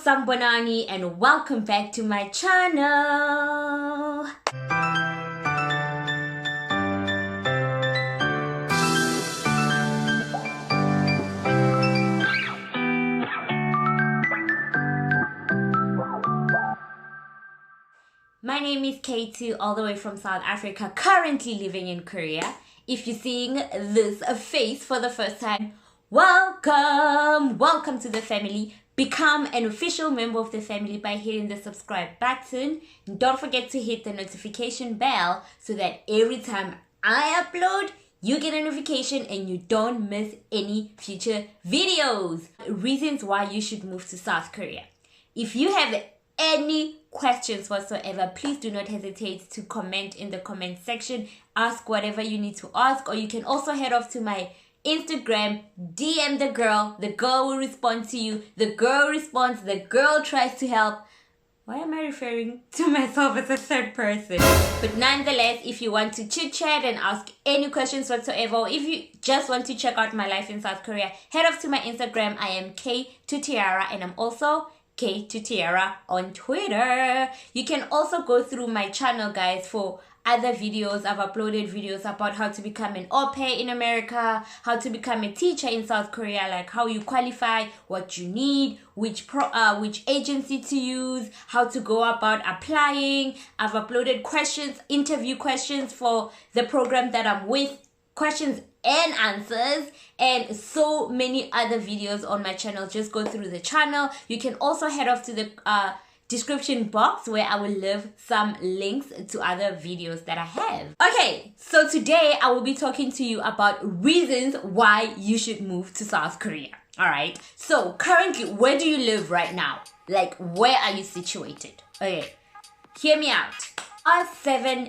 Sambonani and welcome back to my channel. My name is K2, all the way from South Africa, currently living in Korea. If you're seeing this face for the first time, welcome to the family. Become an official member of the family by hitting the subscribe button. And don't forget to hit the notification bell so that every time I upload, you get a notification and you don't miss any future videos. Reasons why you should move to South Korea. If you have any questions whatsoever, please do not hesitate to comment in the comment section. Ask whatever you need to ask, or you can also head off to my Instagram, DM the girl will respond to you, the girl responds, the girl tries to help. Why am I referring to myself as a third person? But nonetheless, if you want to chit chat and ask any questions whatsoever, or if you just want to check out my life in South Korea, head off to my Instagram. I am K2Tiara and I'm also K2Tiara on Twitter. You can also go through my channel, guys, for other videos. I've uploaded videos about how to become an au pair in America, how to become a teacher in South Korea, like how you qualify, what you need, which agency to use, how to go about applying. I've uploaded interview questions for the program that I'm with, questions and answers, and so many other videos on my channel. Just go through the channel. You can also head off to the description box where I will leave some links to other videos that I have. Okay, so today I will be talking to you about reasons why you should move to South Korea. Alright, so currently, where do you live right now? Like, where are you situated? Okay, hear me out. There are 7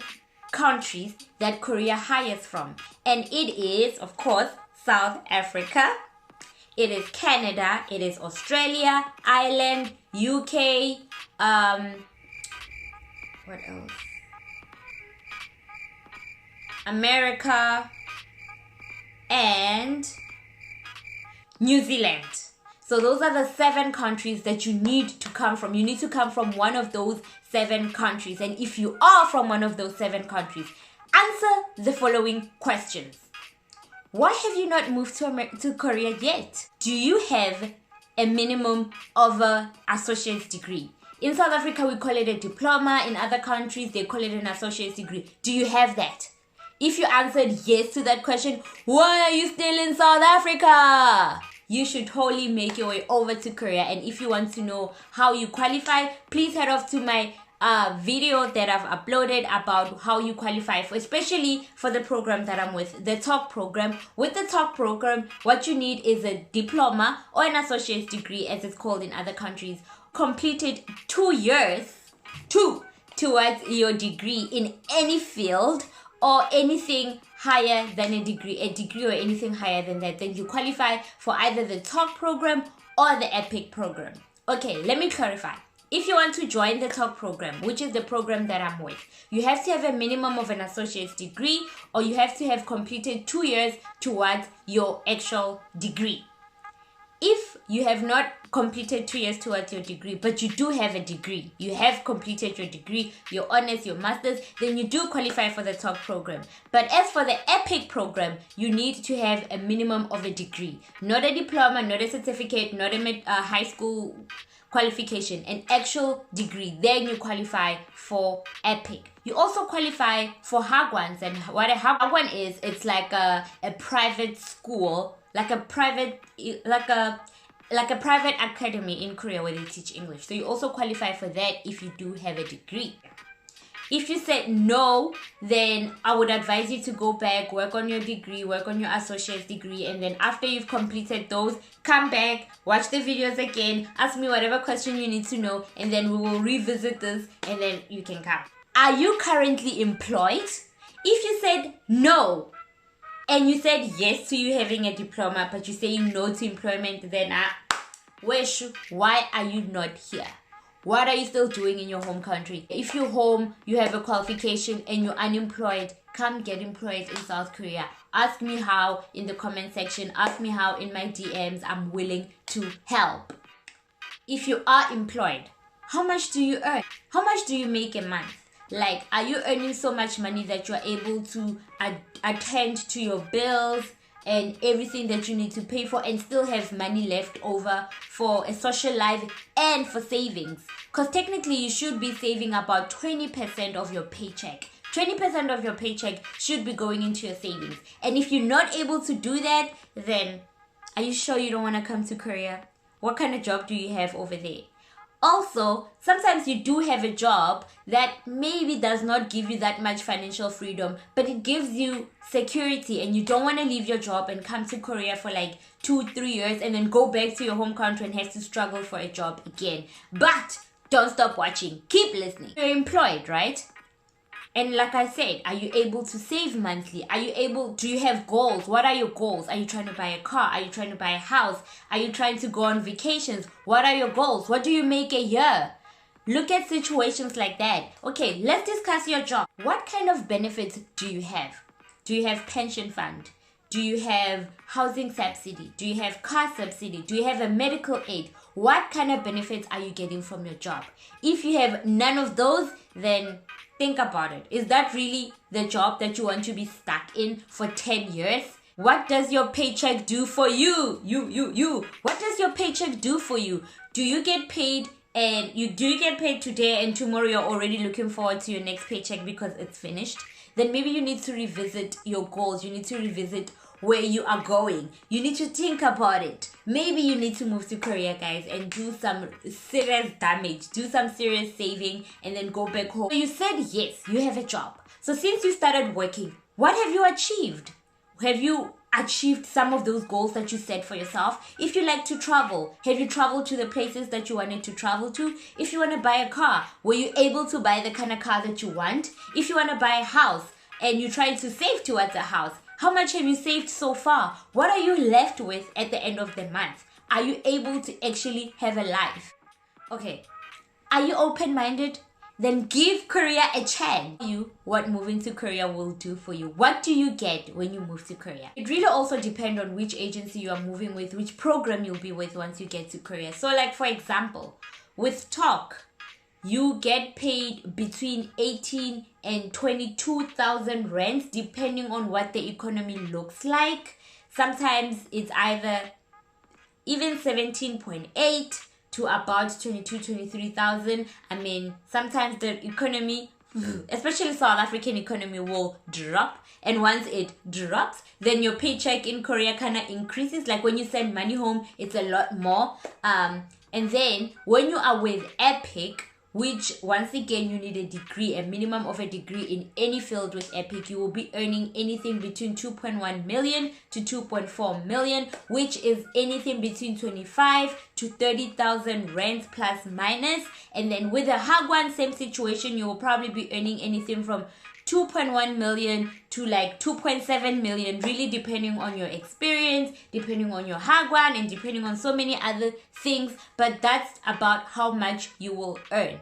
countries that Korea hires from, and it is, of course, South Africa, it is Canada, it is Australia, Ireland, UK, what else? America, and New Zealand. So those are the 7 countries that you need to come from. You need to come from one of those 7 countries. And if you are from one of those 7 countries, answer the following questions. Why have you not moved to Korea yet? Do you have a minimum of an associate's degree? In South Africa, we call it a diploma. In other countries, they call it an associate's degree. Do you have that? If you answered yes to that question, why are you still in South Africa? You should totally make your way over to Korea. And if you want to know how you qualify, please head off to my video that I've uploaded about how you qualify for, especially for the program that I'm with, the talk program. With the talk program, what you need is a diploma or an associate's degree, as it's called in other countries, completed 2 years towards your degree in any field or anything higher than a degree or anything higher than that. Then you qualify for either the talk program or the EPIC program. Okay, let me clarify. If you want to join the talk program, which is the program that I'm with, you have to have a minimum of an associate's degree, or you have to have completed 2 years towards your actual degree. If you have not completed 2 years towards your degree, but you do have a degree, you have completed your degree, your honors, your masters, then you do qualify for the talk program. But as for the EPIC program, you need to have a minimum of a degree, not a diploma, not a certificate, not a high school qualification, an actual degree. Then you qualify for EPIC. You also qualify for Hagwons, and what a Hagwon is, it's like a private school, like a private academy in Korea where they teach English. So you also qualify for that if you do have a degree. If you said no, then I would advise you to go back, work on your degree, work on your associate's degree, and then after you've completed those, come back, watch the videos again, ask me whatever question you need to know, and then we will revisit this, and then you can come. Are you currently employed? If you said no, and you said yes to you having a diploma, but you're saying no to employment, then why are you not here? What are you still doing in your home country? If you're home, you have a qualification and you're unemployed, come get employed in South Korea. Ask me how in the comment section. Ask me how in my DMs. I'm willing to help. If you are employed, how much do you earn? How much do you make a month? Like, are you earning so much money that you're able to attend to your bills and everything that you need to pay for, and still have money left over for a social life and for savings? Because technically you should be saving about 20% of your paycheck. 20% of your paycheck should be going into your savings. And if you're not able to do that, then are you sure you don't want to come to Korea? What kind of job do you have over there? Also, sometimes you do have a job that maybe does not give you that much financial freedom, but it gives you security, and you don't want to leave your job and come to Korea for like 2-3 years and then go back to your home country and have to struggle for a job again. But don't stop watching. Keep listening. You're employed, right? And like I said, are you able to save monthly? Do you have goals? What are your goals? Are you trying to buy a car? Are you trying to buy a house? Are you trying to go on vacations? What are your goals? What do you make a year? Look at situations like that. Okay, let's discuss your job. What kind of benefits do you have? Do you have pension fund? Do you have housing subsidy? Do you have car subsidy? Do you have a medical aid? What kind of benefits are you getting from your job? If you have none of those, then think about it. Is that really the job that you want to be stuck in for 10 years? What does your paycheck do for you? You. What does your paycheck do for you? Do you get paid today, and tomorrow you're already looking forward to your next paycheck because it's finished? Then maybe you need to revisit your goals. You need to revisit where you are going. You need to think about it. Maybe you need to move to Korea, guys, and do some serious damage, do some serious saving, and then go back home. So you said yes, you have a job. So since you started working, what have you achieved? Have you achieved some of those goals that you set for yourself? If you like to travel, have you traveled to the places that you wanted to travel to? If you want to buy a car, were you able to buy the kind of car that you want? If you want to buy a house and you're trying to save towards a house, how much have you saved so far? What are you left with at the end of the month? Are you able to actually have a life? Okay, are you open-minded? Then give Korea a chance. What moving to Korea will do for you. What do you get when you move to Korea? It really also depends on which agency you are moving with, which program you'll be with once you get to Korea. So like, for example, with Talk, you get paid between 18 and 22,000 rands depending on what the economy looks like. Sometimes it's either even 17.8 to about 23,000. I mean, sometimes the economy, especially South African economy, will drop, and once it drops, then your paycheck in Korea kind of increases. Like when you send money home, it's a lot more. And then when you are with Epic, which once again you need a degree, a minimum of a degree in any field with Epic, you will be earning anything between 2.1 million to 2.4 million, which is anything between 25 to 30,000 rands plus minus. And then with the Hagwon, same situation, you will probably be earning anything from 2.1 million to like 2.7 million, really depending on your experience, depending on your Hagwon, and depending on so many other things. But that's about how much you will earn.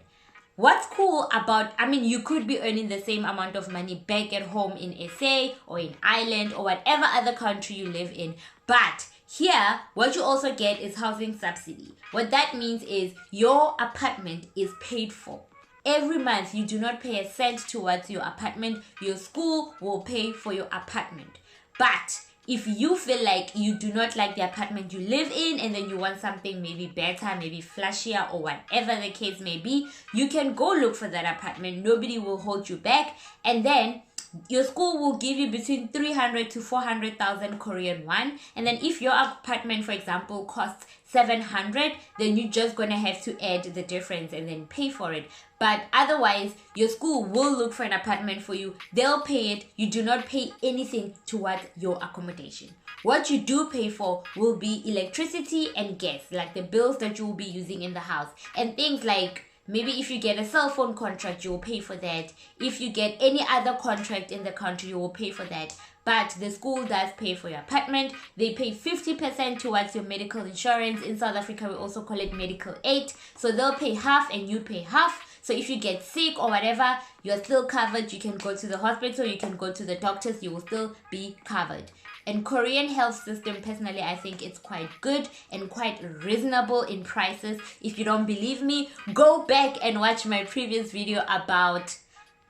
What's cool about, you could be earning the same amount of money back at home in SA or in Ireland or whatever other country you live in. But here, what you also get is housing subsidy. What that means is your apartment is paid for. Every month, you do not pay a cent towards your apartment. Your school will pay for your apartment. But if you feel like you do not like the apartment you live in, and then you want something maybe better, maybe flashier, or whatever the case may be, you can go look for that apartment. Nobody will hold you back. And then your school will give you between 300 to 400,000 Korean won. And then if your apartment, for example, costs 700, then you're just gonna have to add the difference and then pay for it. But otherwise, your school will look for an apartment for you. They'll pay it. You do not pay anything towards your accommodation. What you do pay for will be electricity and gas, like the bills that you will be using in the house. And things like, maybe if you get a cell phone contract, you will pay for that. If you get any other contract in the country, you will pay for that. But the school does pay for your apartment. They pay 50% towards your medical insurance. In South Africa, we also call it medical aid. So they'll pay half and you pay half. So if you get sick or whatever, you're still covered. You can go to the hospital, you can go to the doctors, you will still be covered. And Korean health system, personally, I think it's quite good and quite reasonable in prices. If you don't believe me, go back and watch my previous video about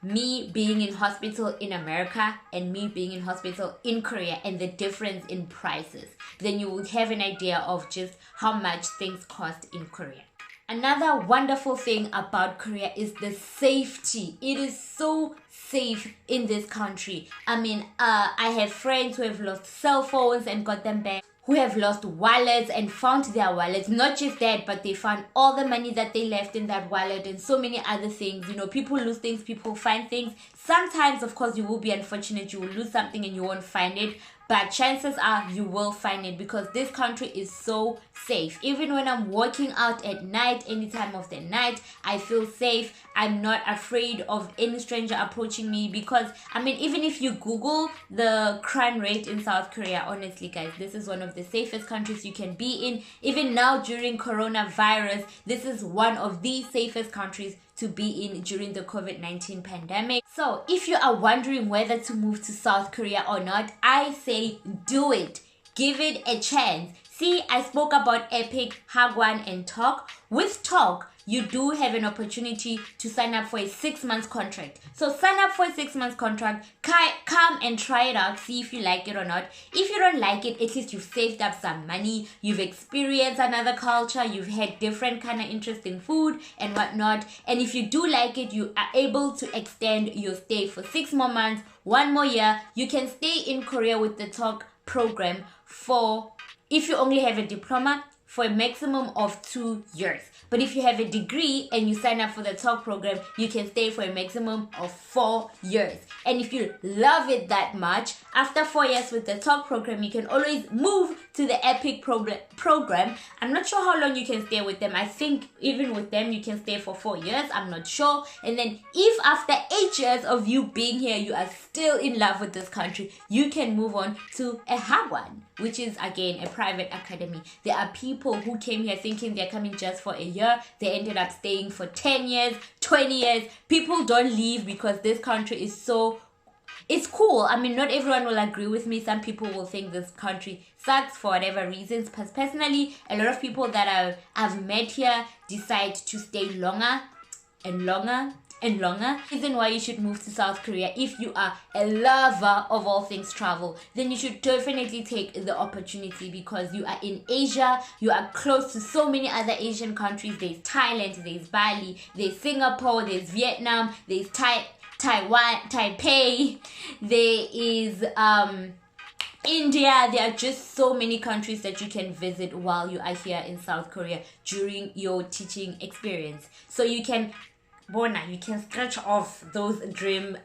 me being in hospital in America and me being in hospital in Korea and the difference in prices. Then you will have an idea of just how much things cost in Korea. Another wonderful thing about Korea is the safety. It is so safe in this country. I mean, I have friends who have lost cell phones and got them back, who have lost wallets and found their wallets. Not just that, but they found all the money that they left in that wallet and so many other things. You know, people lose things, people find things. Sometimes, of course, you will be unfortunate. You will lose something and you won't find it. But chances are you will find it because this country is so safe. Even when I'm walking out at night, any time of the night, I feel safe. I'm not afraid of any stranger approaching me because, I mean, even if you Google the crime rate in South Korea, honestly, guys, this is one of the safest countries you can be in. Even now during coronavirus, this is one of the safest countries to be in during the COVID-19 pandemic. So if you are wondering whether to move to South Korea or not, I say do it. Give it a chance. See, I spoke about Epic, Hagwon, and Talk. With Talk, you do have an opportunity to sign up for a 6-month contract. So sign up for a 6-month contract, come and try it out, see if you like it or not. If you don't like it, at least you've saved up some money, you've experienced another culture, you've had different kind of interest in food and whatnot. And if you do like it, you are able to extend your stay for 6 more months, 1 more year. You can stay in Korea with the Talk program for, if you only have a diploma, for a maximum of 2 years. But if you have a degree and you sign up for the Talk program, you can stay for a maximum of 4 years. And if you love it that much, after 4 years with the Talk program, you can always move to the Epic program. I'm not sure how long you can stay with them. I think even with them, you can stay for 4 years. I'm not sure. And then if after 8 years of you being here, you are still in love with this country, you can move on to a Hagwon, which is again a private academy. There are people who came here thinking they're coming just for a year. They ended up staying for 10 years, 20 years. People don't leave because this country is so, it's cool. I mean, not everyone will agree with me. Some people will think this country sucks for whatever reasons. But personally, a lot of people that I've met here decide to stay longer and longer and longer. Reason why you should move to South Korea, if you are a lover of all things travel, then you should definitely take the opportunity because you are in Asia, you are close to so many other Asian countries. There's Thailand, there's Bali, there's Singapore, there's Vietnam, there's Taiwan, Taipei, there is India. There are just so many countries that you can visit while you are here in South Korea during your teaching experience. So you can scratch off those dream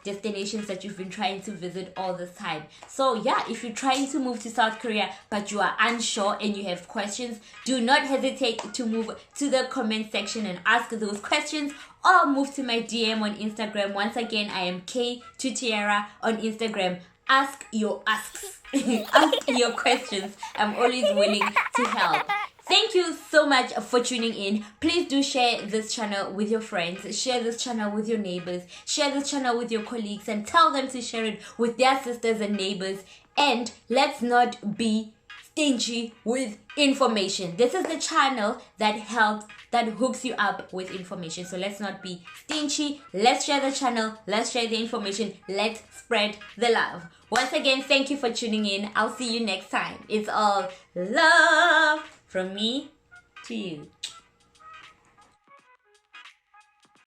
destinations that you've been trying to visit all this time. So yeah, if you're trying to move to South Korea but you are unsure and you have questions, do not hesitate to move to the comment section and ask those questions, or move to my DM on Instagram. Once again, I am K2Tiara on Instagram. Ask your asks. Ask your questions. I'm always willing to help. Thank you so much for tuning in. Please do share this channel with your friends. Share this channel with your neighbors. Share this channel with your colleagues and tell them to share it with their sisters and neighbors. And let's not be stingy with information. This is the channel that hooks you up with information. So let's not be stingy. Let's share the channel. Let's share the information. Let's spread the love. Once again, thank you for tuning in. I'll see you next time. It's all love from me to you.